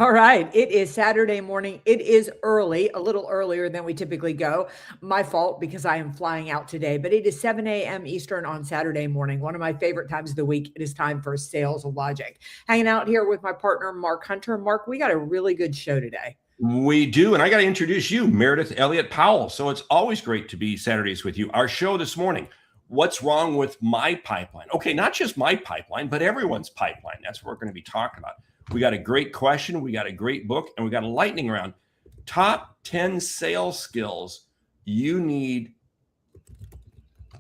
All right. It is Saturday morning. It is early, a little earlier than we typically go. My fault because I am flying out today, but it is 7 a.m. Eastern on Saturday morning. One of my favorite times of the week. It is time for Sales Logic. Hanging out here with my partner, Mark Hunter. Mark, we got a really good show today. We do. And I got to introduce you, Meridith, Elliott, Powell. So it's always great to be Saturdays with you. Our show this morning, what's wrong with my pipeline? Okay, not just my pipeline, but everyone's pipeline. That's what we're going to be talking about. We got a great question. We got a great book, and we got a lightning round. Top 10 sales skills you need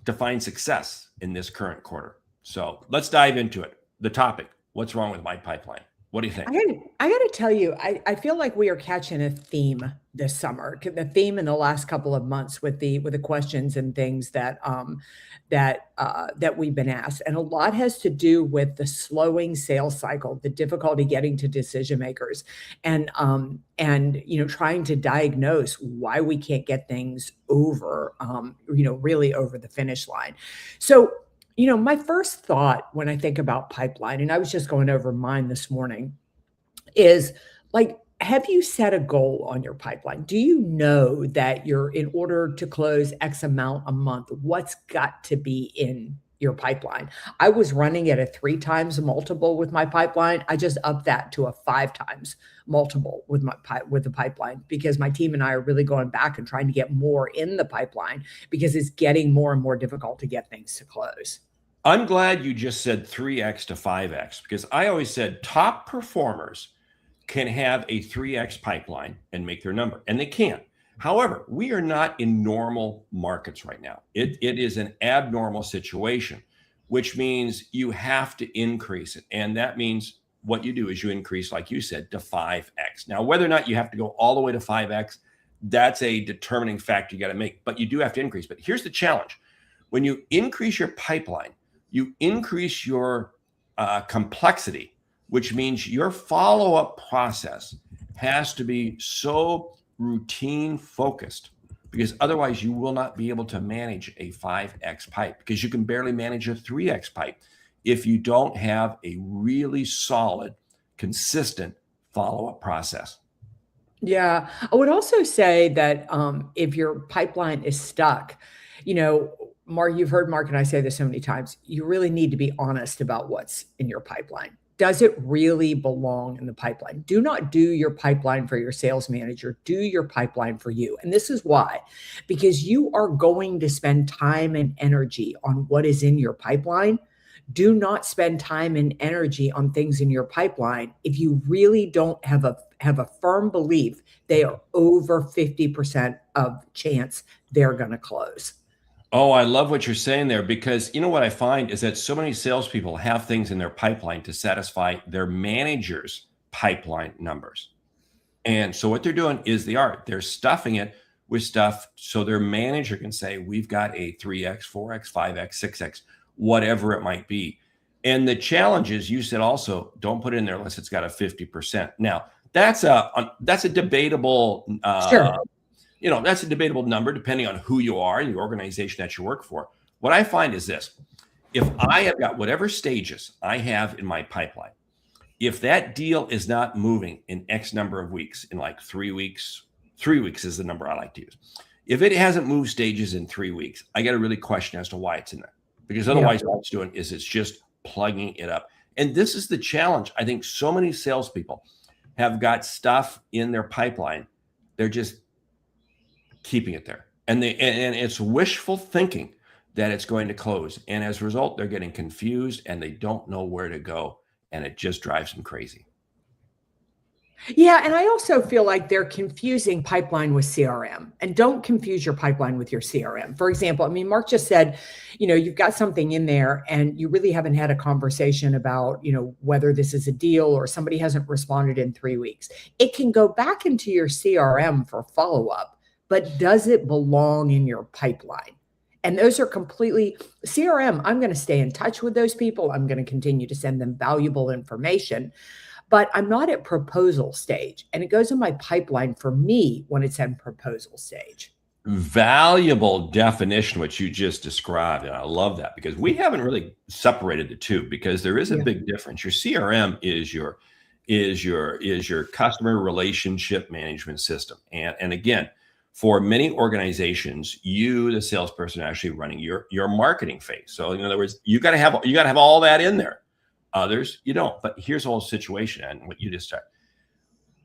to find success in this current quarter. So let's dive into it. The topic, what's wrong with my pipeline? What do you think? I got to tell you, I feel like we are catching a theme this summer. The theme in the last couple of months with the questions and things that we've been asked, and a lot has to do with the slowing sales cycle, the difficulty getting to decision makers, and trying to diagnose why we can't get things over, really over the finish line. So. My first thought when I think about pipeline, and I was just going over mine this morning, is like, have you set a goal on your pipeline? Do you know that in order to close X amount a month, what's got to be in your pipeline? I was running at a 3 times multiple with my pipeline. I just upped that to a 5 times multiple with the pipeline, because my team and I are really going back and trying to get more in the pipeline, because it's getting more and more difficult to get things to close. I'm glad you just said 3x to 5x, because I always said top performers can have a 3x pipeline and make their number, and they can. However, we are not in normal markets right now. It is an abnormal situation, which means you have to increase it. And that means what you do is you increase, like you said, to 5x. Now, whether or not you have to go all the way to 5x, that's a determining factor you got to make, but you do have to increase. But here's the challenge. When you increase your pipeline, you increase your complexity, which means your follow-up process has to be so routine focused, because otherwise you will not be able to manage a 5x pipe, because you can barely manage a 3x pipe if you don't have a really solid, consistent follow-up process. Yeah. I would also say that if your pipeline is stuck, Mark, you've heard Mark and I say this so many times, you really need to be honest about what's in your pipeline. Does it really belong in the pipeline? Do not do your pipeline for your sales manager. Do your pipeline for you. And this is why, because you are going to spend time and energy on what is in your pipeline. Do not spend time and energy on things in your pipeline if you really don't have a firm belief they are over 50% of chance they're going to close. Oh, I love what you're saying there, because what I find is that so many salespeople have things in their pipeline to satisfy their manager's pipeline numbers. And so what they're doing is they're stuffing it with stuff so their manager can say, we've got a 3x, 4x, 5x, 6x, whatever it might be. And the challenge is, you said also, don't put it in there unless it's got a 50%. Now, that's a debatable Sure. That's a debatable number depending on who you are and the organization that you work for. What I find is this: if I have got whatever stages I have in my pipeline, if that deal is not moving in X number of weeks, in like 3 weeks, 3 weeks is the number I like to use. If it hasn't moved stages in 3 weeks, I got to really question as to why it's in there, because otherwise what it's doing is it's just plugging it up. And this is the challenge. I think so many salespeople have got stuff in their pipeline. They're just keeping it there, and it's wishful thinking that it's going to close, and as a result they're getting confused and they don't know where to go, and it just drives them crazy. Yeah, and I also feel like they're confusing pipeline with CRM, and don't confuse your pipeline with your CRM. For example, Mark just said, you've got something in there and you really haven't had a conversation about, whether this is a deal or somebody hasn't responded in 3 weeks. It can go back into your CRM for follow-up, but does it belong in your pipeline? And those are completely CRM. I'm going to stay in touch with those people. I'm going to continue to send them valuable information, but I'm not at proposal stage. And it goes in my pipeline for me when it's in proposal stage. Valuable definition, which you just described. And I love that, because we haven't really separated the two, because there is a big difference. Your CRM is your is your customer relationship management system. And again, for many organizations, you, the salesperson, are actually running your marketing phase. So in other words, you got to have all that in there. Others, you don't. But here's the whole situation and what you just said.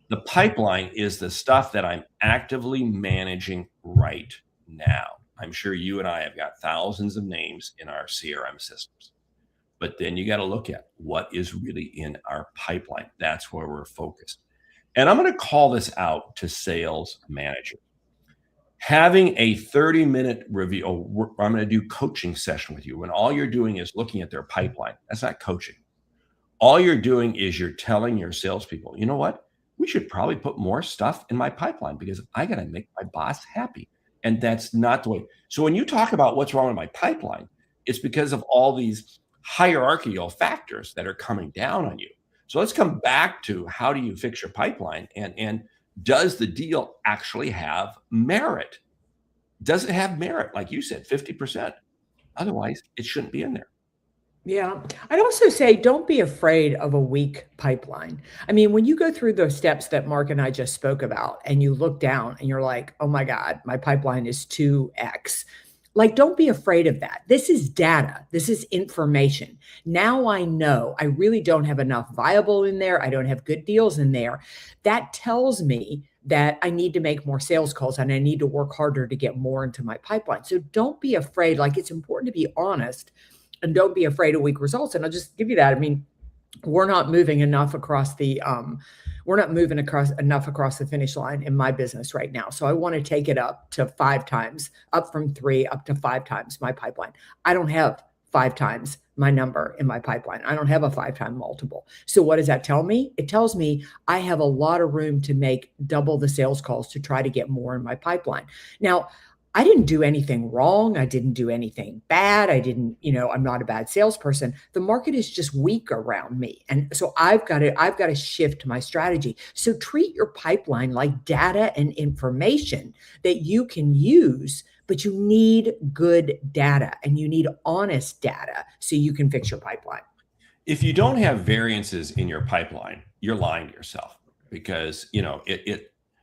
The pipeline is the stuff that I'm actively managing right now. I'm sure you and I have got thousands of names in our CRM systems. But then you got to look at what is really in our pipeline. That's where we're focused. And I'm going to call this out to sales managers. Having a 30-minute review, I'm going to do coaching session with you when all you're doing is looking at their pipeline. That's not coaching. All you're doing is you're telling your salespeople, you know what? We should probably put more stuff in my pipeline because I got to make my boss happy. And that's not the way. So when you talk about what's wrong with my pipeline, it's because of all these hierarchical factors that are coming down on you. So let's come back to how do you fix your pipeline and does the deal actually have merit? Does it have merit? Like you said, 50%. Otherwise, it shouldn't be in there. Yeah. I'd also say don't be afraid of a weak pipeline. I mean, when you go through those steps that Mark and I just spoke about and you look down and you're like, oh my God, my pipeline is 2x. Like, don't be afraid of that. This is data. This is information. Now I know I really don't have enough viable in there. I don't have good deals in there. That tells me that I need to make more sales calls and I need to work harder to get more into my pipeline. So don't be afraid. Like, it's important to be honest and don't be afraid of weak results. And I'll just give you that. I mean, we're not moving enough across the finish line in my business right now. So I want to take it up to 5 times, up from 3 up to 5 times my pipeline. I don't have 5 times my number in my pipeline. I don't have a 5-time multiple. So what does that tell me? It tells me I have a lot of room to make double the sales calls to try to get more in my pipeline. Now, I didn't do anything wrong. I didn't do anything bad. I'm not a bad salesperson. The market is just weak around me. And so I've got to shift my strategy. So treat your pipeline like data and information that you can use, but you need good data and you need honest data so you can fix your pipeline. If you don't have variances in your pipeline, you're lying to yourself because,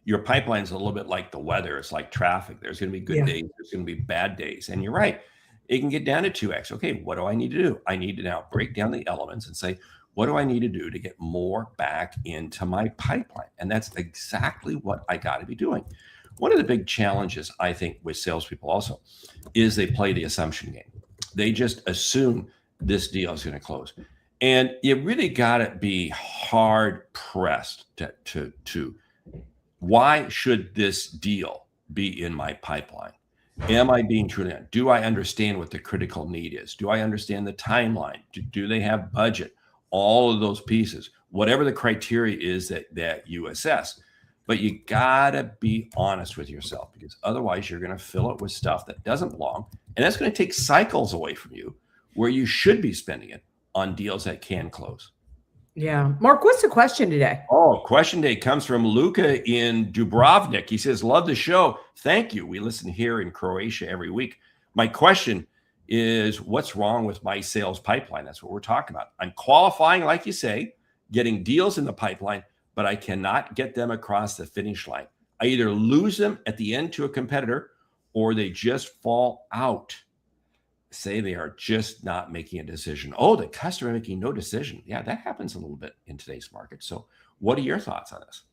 your pipeline's a little bit like the weather. It's like traffic. There's going to be good days. There's going to be bad days. And you're right. It can get down to 2x. Okay, what do I need to do? I need to now break down the elements and say, what do I need to do to get more back into my pipeline? And that's exactly what I got to be doing. One of the big challenges, I think, with salespeople also is they play the assumption game. They just assume this deal is going to close. And you really got to be hard pressed to why should this deal be in my pipeline? Am I being true to that? Do I understand what the critical need is? Do I understand the timeline? Do they have budget? All of those pieces, whatever the criteria is that you assess. But you gotta be honest with yourself because otherwise you're gonna fill it with stuff that doesn't belong. And that's gonna take cycles away from you where you should be spending it on deals that can close. Yeah. Mark, what's the question today? Oh, question day comes from Luka in Dubrovnik. He says, love the show. Thank you. We listen here in Croatia every week. My question is, what's wrong with my sales pipeline? That's what we're talking about. I'm qualifying, like you say, getting deals in the pipeline, but I cannot get them across the finish line. I either lose them at the end to a competitor or they just fall out. Say they are just not making a decision. Oh, the customer making no decision. Yeah, that happens a little bit in today's market. So what are your thoughts on this?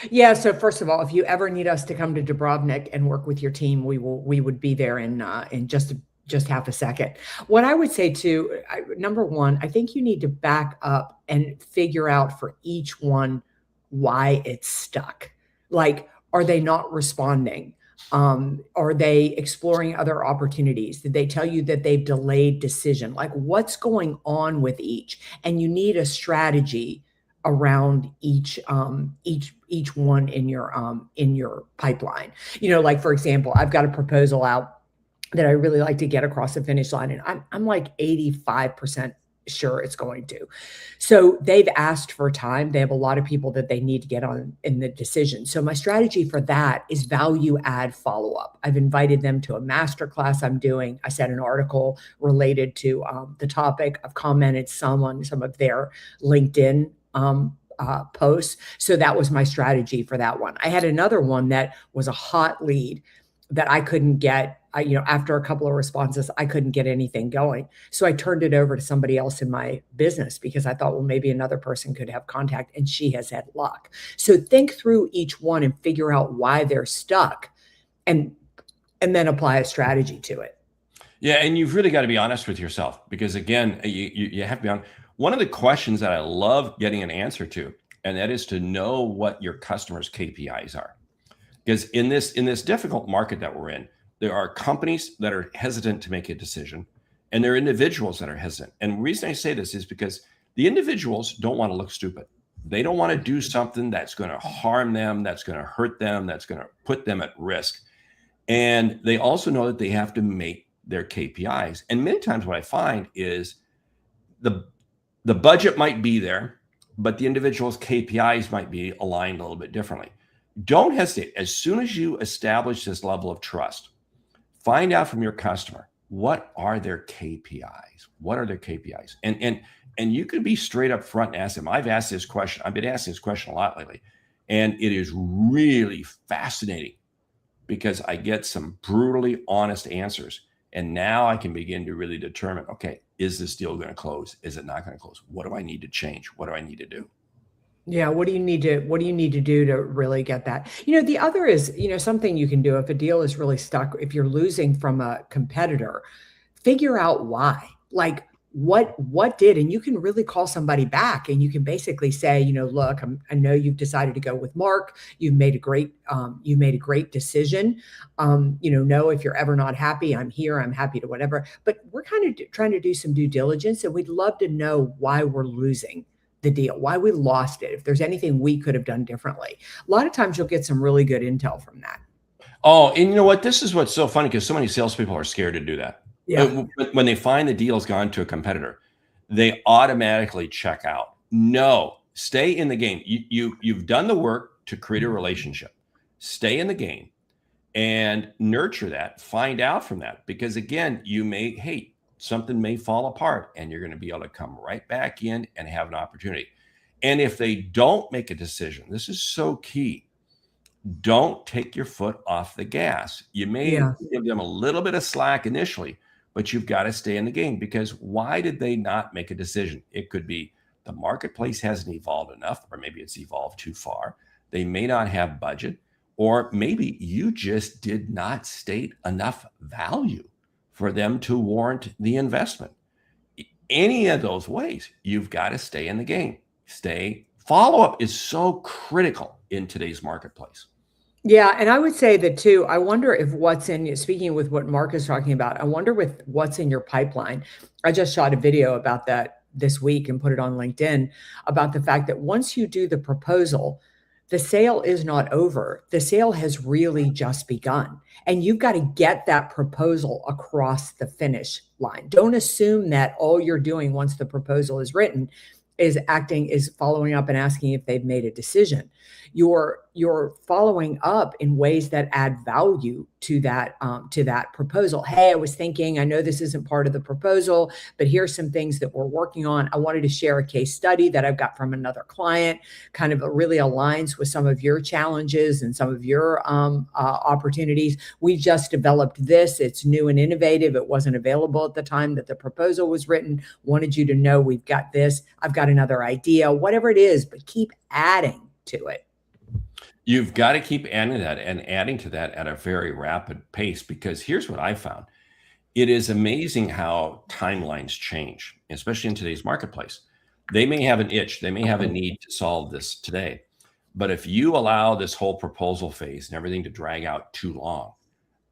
Yeah. So first of all, if you ever need us to come to Dubrovnik and work with your team, we would be there in just half a second. What I would say too, number one, I think you need to back up and figure out for each one why it's stuck. Like, are they not responding? Are they exploring other opportunities? Did they tell you that they've delayed decision? Like, what's going on with each? And you need a strategy around each one in your pipeline. Like, for example, I've got a proposal out that I really like to get across the finish line, and I'm like 85% sure it's going to. So they've asked for time. They have a lot of people that they need to get on in the decision. So my strategy for that is value add follow-up. I've invited them to a masterclass I'm doing. I said an article related to the topic. I've commented some on some of their LinkedIn posts. So that was my strategy for that one. I had another one that was a hot lead that I couldn't get. After a couple of responses, I couldn't get anything going. So I turned it over to somebody else in my business because I thought, well, maybe another person could have contact, and she has had luck. So think through each one and figure out why they're stuck, and then apply a strategy to it. Yeah, and you've really got to be honest with yourself, because again, you have to be honest. One of the questions that I love getting an answer to, and that is to know what your customers' KPIs are. Because in this difficult market that we're in, there are companies that are hesitant to make a decision, and there are individuals that are hesitant. And the reason I say this is because the individuals don't want to look stupid. They don't want to do something that's going to harm them, that's going to hurt them, that's going to put them at risk. And they also know that they have to make their KPIs. And many times what I find is the budget might be there, but the individual's KPIs might be aligned a little bit differently. Don't hesitate. As soon as you establish this level of trust, find out from your customer, what are their KPIs? What are their KPIs? And you can be straight up front and ask them. I've asked this question. I've been asking this question a lot lately, and it is really fascinating because I get some brutally honest answers. And now I can begin to really determine, okay, is this deal going to close? Is it not going to close? What do I need to change? What do I need to do? Yeah, what do you need to do to really get that? The other is, something you can do if a deal is really stuck, if you're losing from a competitor, figure out why. Like what did, and you can really call somebody back and you can basically say, look, I know you've decided to go with Mark. You've made a great decision. No, if you're ever not happy, I'm here. I'm happy to whatever. But we're kind of trying to do some due diligence, and we'd love to know why we're losing the deal, why we lost it, if there's anything we could have done differently. A lot of times you'll get some really good intel from that. Oh, and you know what? This is what's so funny, because so many salespeople are scared to do that. Yeah. When they find the deal's gone to a competitor, they automatically check out. No, stay in the game. You've done the work to create a relationship. Stay in the game and nurture that. Find out from that, because again, something may fall apart, and you're going to be able to come right back in and have an opportunity. And if they don't make a decision, this is so key. Don't take your foot off the gas. You may give them a little bit of slack initially, but you've got to stay in the game, because why did they not make a decision? It could be the marketplace hasn't evolved enough, or maybe it's evolved too far. They may not have budget, or maybe you just did not state enough value for them to warrant the investment. Any of those ways, you've got to stay in the game. Follow-up is so critical in today's marketplace. Yeah, and I would say that too, I wonder if speaking with what Mark is talking about, I wonder with what's in your pipeline. I just shot a video about that this week and put it on LinkedIn about the fact that once you do the proposal, the sale is not over. The sale has really just begun. And you've got to get that proposal across the finish line. Don't assume that all you're doing once the proposal is written is following up and asking if they've made a decision. You're following up in ways that add value to that proposal. Hey, I was thinking, I know this isn't part of the proposal, but here's some things that we're working on. I wanted to share a case study that I've got from another client, kind of really aligns with some of your challenges and some of your opportunities. We just developed this. It's new and innovative. It wasn't available at the time that the proposal was written. Wanted you to know we've got this. I've got another idea, whatever it is, but keep adding to it. You've got to keep adding to that at a very rapid pace, because here's what I found. It is amazing how timelines change, especially in today's marketplace. They may have an itch. They may have a need to solve this today. But if you allow this whole proposal phase and everything to drag out too long,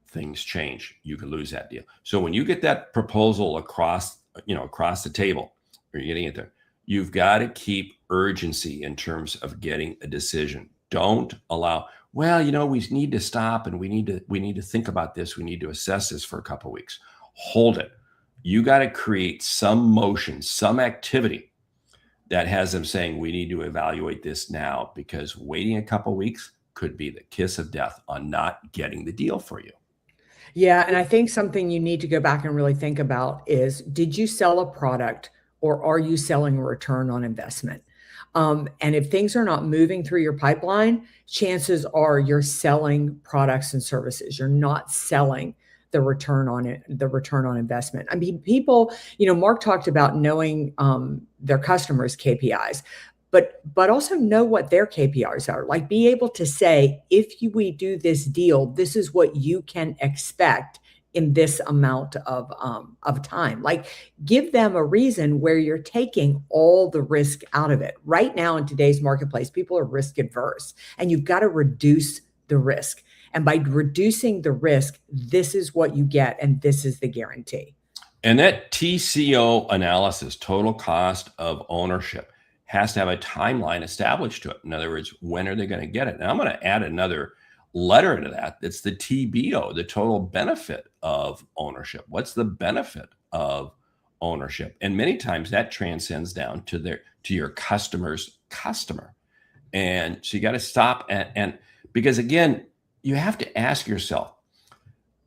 things change. You could lose that deal. So when you get that proposal across the table, or you're getting it there, you've got to keep urgency in terms of getting a decision. Don't allow, we need to stop and we need to think about this. We need to assess this for a couple of weeks. Hold it. You got to create some motion, some activity that has them saying, we need to evaluate this now, because waiting a couple of weeks could be the kiss of death on not getting the deal for you. Yeah. And I think something you need to go back and really think about is, did you sell a product, or are you selling a return on investment? And if things are not moving through your pipeline, chances are you're selling products and services. You're not selling the return on it, the return on investment. I mean, people, Mark talked about knowing their customers' KPIs, but also know what their KPIs are. Like, be able to say, if we do this deal, this is what you can expect in this amount of time. Like, give them a reason where you're taking all the risk out of it. Right now in today's marketplace, people are risk adverse, and you've got to reduce the risk. And by reducing the risk, this is what you get, and this is the guarantee. And that TCO analysis, total cost of ownership, has to have a timeline established to it. In other words, when are they going to get it? And I'm going to add another letter into that. It's the TBO, the total benefit of ownership. What's the benefit of ownership? And many times that transcends down to your customer's customer. And so you got to stop and because again, you have to ask yourself,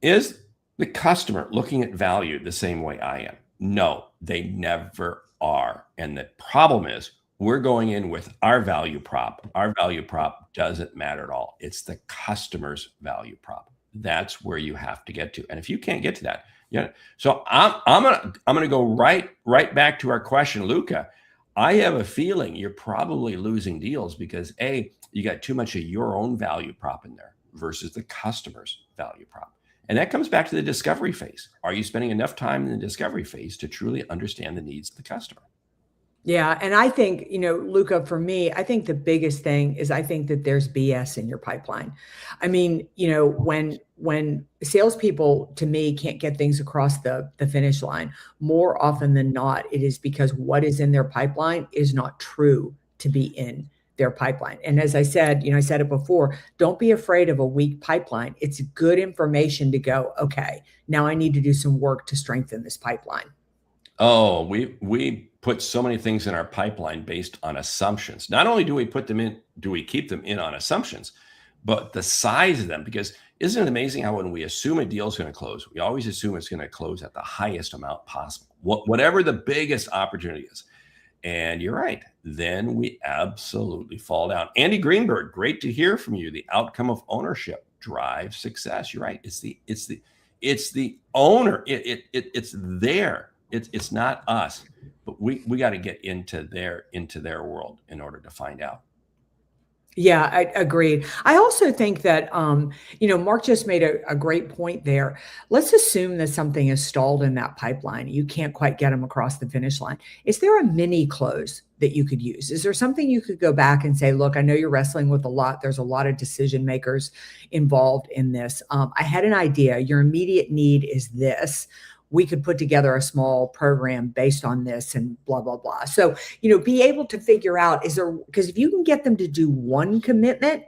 is the customer looking at value the same way I am? No, they never are. And the problem is we're going in with our value prop. Our value prop doesn't matter at all. It's the customer's value prop. That's where you have to get to. And if you can't get to that, so I'm gonna go right back to our question, Luca. I have a feeling you're probably losing deals because you got too much of your own value prop in there versus the customer's value prop. And that comes back to the discovery phase. Are you spending enough time in the discovery phase to truly understand the needs of the customer? Yeah. And I think, Luca, for me, I think the biggest thing is I think that there's BS in your pipeline. I mean, when salespeople, to me, can't get things across the finish line, more often than not, it is because what is in their pipeline is not true to be in their pipeline. And as I said, I said it before, don't be afraid of a weak pipeline. It's good information to go, okay, now I need to do some work to strengthen this pipeline. Oh, we put so many things in our pipeline based on assumptions. Not only do we keep them in on assumptions, but the size of them, because isn't it amazing how when we assume a deal is going to close, we always assume it's going to close at the highest amount possible, whatever the biggest opportunity is. And you're right. Then we absolutely fall down. Andy Greenberg, great to hear from you. The outcome of ownership drives success. You're right. It's the owner. It's there. It's not us, but we got to get into their world in order to find out. Yeah, I agree. I also think that, Mark just made a great point there. Let's assume that something is stalled in that pipeline. You can't quite get them across the finish line. Is there a mini close that you could use? Is there something you could go back and say, look, I know you're wrestling with a lot. There's a lot of decision makers involved in this. I had an idea. Your immediate need is this. We could put together a small program based on this and blah, blah, blah. So, be able to figure out, because if you can get them to do one commitment,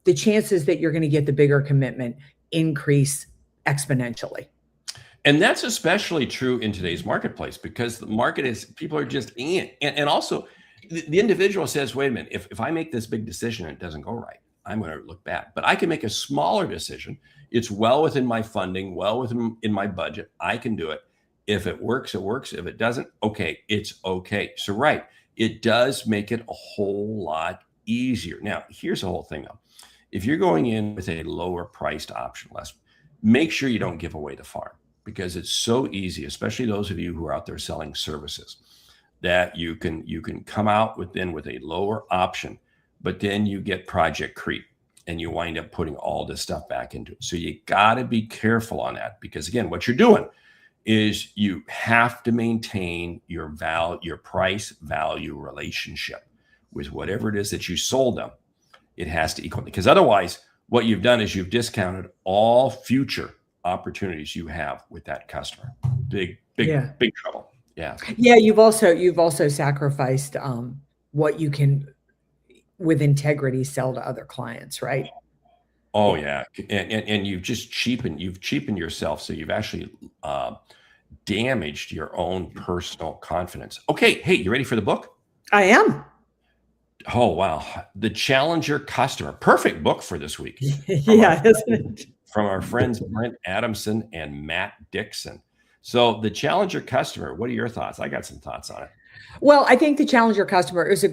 the chances that you're going to get the bigger commitment increase exponentially. And that's especially true in today's marketplace because the market is, people are just in. And also the individual says, wait a minute, if I make this big decision and it doesn't go right, I'm going to look bad. But I can make a smaller decision. It's well within my funding, well within my budget. I can do it. If it works, it works. If it doesn't, okay, it's okay. So right, it does make it a whole lot easier. Now, here's the whole thing though. If you're going in with a lower priced option, make sure you don't give away the farm because it's so easy, especially those of you who are out there selling services, that you can come out with a lower option, but then you get project creep. And you wind up putting all this stuff back into it. So you got to be careful on that because again, what you're doing is you have to maintain your price value relationship with whatever it is that you sold them. It has to equal, because otherwise what you've done is you've discounted all future opportunities you have with that customer. Big trouble. Yeah. Yeah. You've also sacrificed what you can with integrity sell to other clients, right? Oh yeah. And you've cheapened yourself. So you've actually damaged your own personal confidence. Okay. Hey, you ready for the book? I am. Oh, wow. The Challenger Customer. Perfect book for this week. Yeah, isn't it? From our friends Brent Adamson and Matt Dixon. So the Challenger Customer, what are your thoughts? I got some thoughts on it. Well, I think the challenger customer, it was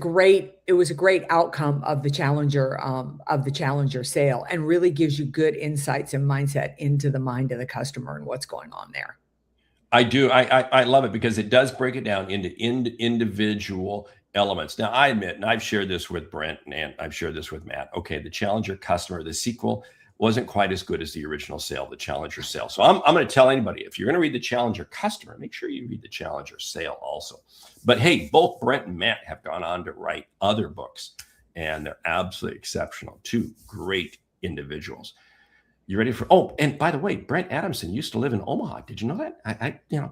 a great outcome of the challenger sale, and really gives you good insights and mindset into the mind of the customer and what's going on there. I do. I love it because it does break it down into individual elements. Now, I admit, and I've shared this with Brent and I've shared this with Matt. Okay, the Challenger customer, the sequel wasn't quite as good as the original sale, the Challenger sale. So I'm going to tell anybody, if you're going to read the Challenger customer, make sure you read the Challenger sale also. But hey, both Brent and Matt have gone on to write other books, and they're absolutely exceptional. Two great individuals. You ready for? Oh, and by the way, Brent Adamson used to live in Omaha. Did you know that?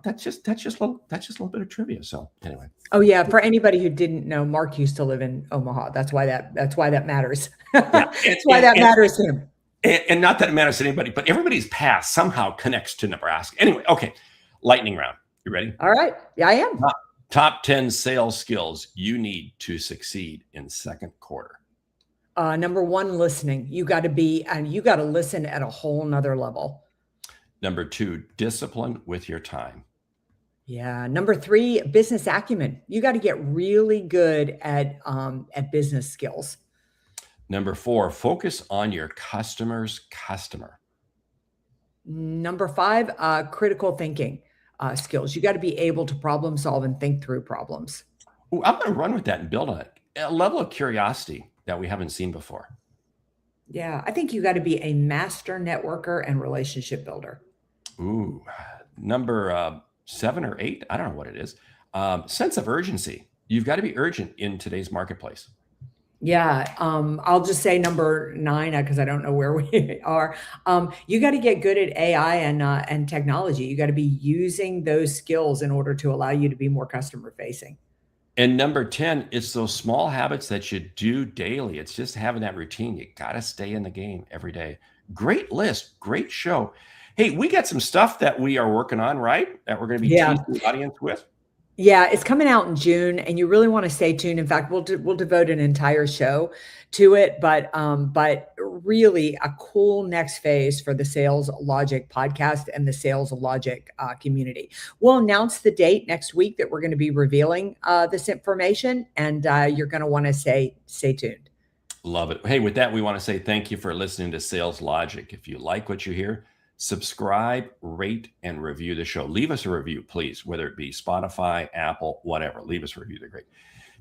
That's just a little bit of trivia. So anyway. Oh yeah, for anybody who didn't know, Mark used to live in Omaha. That's why that matters. Yeah, That's why that matters to him. And not that it matters to anybody, but everybody's past somehow connects to Nebraska. Anyway, okay, lightning round. You ready? All right. Yeah, I am. Top 10 sales skills you need to succeed in second quarter. Number one, listening. You got to listen at a whole nother level. Number 2, discipline with your time. Yeah. Number 3, business acumen. You got to get really good at business skills. Number 4, focus on your customer's customer. Number 5, critical thinking skills. You got to be able to problem solve and think through problems. Ooh, I'm going to run with that and build on it. A level of curiosity that we haven't seen before. Yeah, I think you got to be a master networker and relationship builder. Ooh, number 7 or 8, I don't know what it is. Sense of urgency. You've got to be urgent in today's marketplace. Yeah, I'll just say number 9 because I don't know where we are. You got to get good at AI and technology. You got to be using those skills in order to allow you to be more customer facing. And number 10, it's those small habits that you do daily. It's just having that routine. You got to stay in the game every day. Great list, great show. Hey, we got some stuff that we are working on, right? That we're going to be teasing the audience with. Yeah, it's coming out in June, and you really want to stay tuned. In fact, we'll devote an entire show to it. But really, a cool next phase for the Sales Logic podcast and the Sales Logic community. We'll announce the date next week that we're going to be revealing this information, and you're going to want to stay tuned. Love it. Hey, with that, we want to say thank you for listening to Sales Logic. If you like what you hear, subscribe, rate, and review the show. Leave us a review, please, whether it be Spotify, Apple, whatever. Leave us a review. They're great.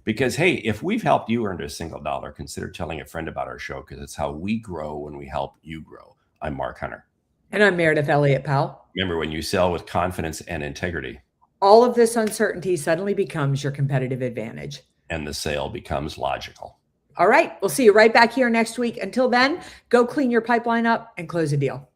Because, hey, if we've helped you earn a single dollar, consider telling a friend about our show, because it's how we grow when we help you grow. I'm Mark Hunter. And I'm Meridith Elliott Powell. Remember, when you sell with confidence and integrity, all of this uncertainty suddenly becomes your competitive advantage. And the sale becomes logical. All right. We'll see you right back here next week. Until then, go clean your pipeline up and close a deal.